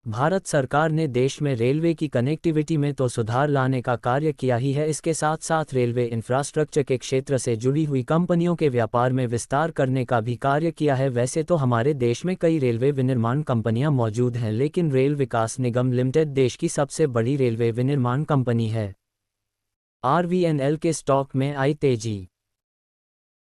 भारत सरकार ने देश में रेलवे की कनेक्टिविटी में तो सुधार लाने का कार्य किया ही है, इसके साथ साथ रेलवे इंफ्रास्ट्रक्चर के क्षेत्र से जुड़ी हुई कंपनियों के व्यापार में विस्तार करने का भी कार्य किया है। वैसे तो हमारे देश में कई रेलवे विनिर्माण कंपनियां मौजूद हैं, लेकिन रेल विकास निगम लिमिटेड देश की सबसे बड़ी रेलवे विनिर्माण कंपनी है। आरवीएनएल के स्टॉक में आई तेजी।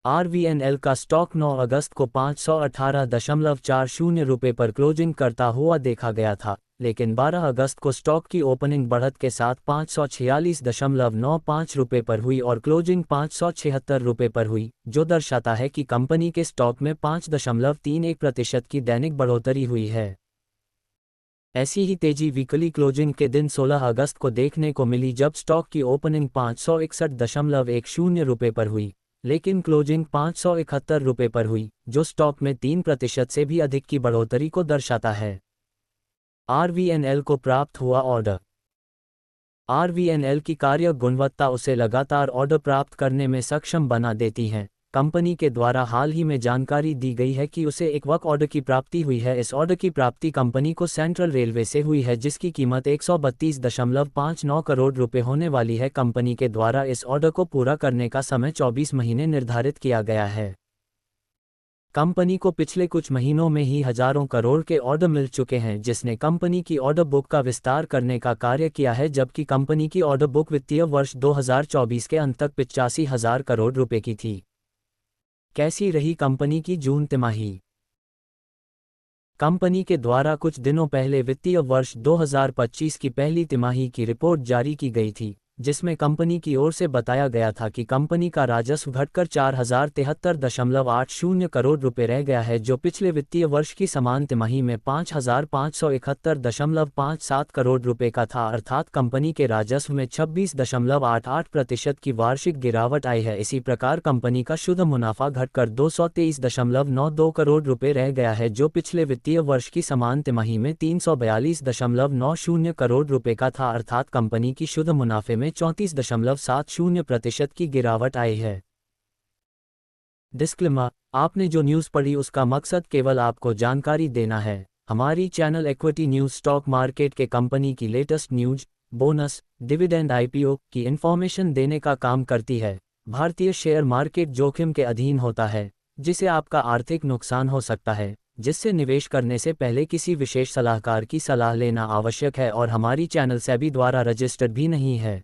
आरवीएनएल का स्टॉक 9 अगस्त को 518.40 रुपये पर क्लोजिंग करता हुआ देखा गया था, लेकिन 12 अगस्त को स्टॉक की ओपनिंग बढ़त के साथ 546.95 रुपये पर हुई और क्लोजिंग 576 रुपये पर हुई, जो दर्शाता है कि कंपनी के स्टॉक में 5.31% की दैनिक बढ़ोतरी हुई है। ऐसी ही तेजी वीकली क्लोजिंग के दिन 16 अगस्त को देखने को मिली, जब स्टॉक की ओपनिंग 561.10 रुपये पर हुई, लेकिन क्लोजिंग 571 रुपये पर हुई, जो स्टॉक में 3% से भी अधिक की बढ़ोतरी को दर्शाता है। आरवीएनएल को प्राप्त हुआ ऑर्डर। आरवीएनएल की कार्य गुणवत्ता उसे लगातार ऑर्डर प्राप्त करने में सक्षम बना देती है। कंपनी के द्वारा हाल ही में जानकारी दी गई है कि उसे एक वर्क ऑर्डर की प्राप्ति हुई है। इस ऑर्डर की प्राप्ति कंपनी को सेंट्रल रेलवे से हुई है, जिसकी कीमत 132.59 करोड़ रुपए होने वाली है। कंपनी के द्वारा इस ऑर्डर को पूरा करने का समय 24 महीने निर्धारित किया गया है। कंपनी को पिछले कुछ महीनों में ही हजारों करोड़ के ऑर्डर मिल चुके हैं, जिसने कंपनी की ऑर्डर बुक का विस्तार करने का कार्य किया है, जबकि कंपनी की ऑर्डर बुक वित्तीय वर्ष 2024 के अंत तक 85,000 करोड़ रुपए की थी। कैसी रही कंपनी की जून तिमाही? कंपनी के द्वारा कुछ दिनों पहले वित्तीय वर्ष 2025 की पहली तिमाही की रिपोर्ट जारी की गई थी, जिसमें कंपनी की ओर से बताया गया था कि कंपनी का राजस्व घटकर 4,073.80 करोड़ रुपए रह गया है, जो पिछले वित्तीय वर्ष की समान तिमाही में 5,571.57 करोड़ रुपए का था। अर्थात कंपनी के राजस्व में 26.88% की वार्षिक गिरावट आई है। इसी प्रकार कंपनी का शुद्ध मुनाफा घटकर 223.92 करोड़ रुपए रह गया है, जो पिछले वित्तीय वर्ष की समान तिमाही में 342.90 करोड़ रुपए का था। अर्थात कंपनी की शुद्ध मुनाफे में 34.70% की गिरावट आई है। डिस्क्लेमर: आपने जो न्यूज़ पढ़ी उसका मकसद केवल आपको जानकारी देना है। हमारी channel equity news stock market के कंपनी की latest news, bonus, dividend, IPO की इन्फॉर्मेशन देने का काम करती है। भारतीय शेयर मार्केट जोखिम के अधीन होता है, जिसे आपका आर्थिक नुकसान हो सकता है, जिससे निवेश करने से पहले किसी विशेष सलाहकार की सलाह लेना आवश्यक है और हमारी चैनल सेबी द्वारा रजिस्टर्ड भी नहीं है।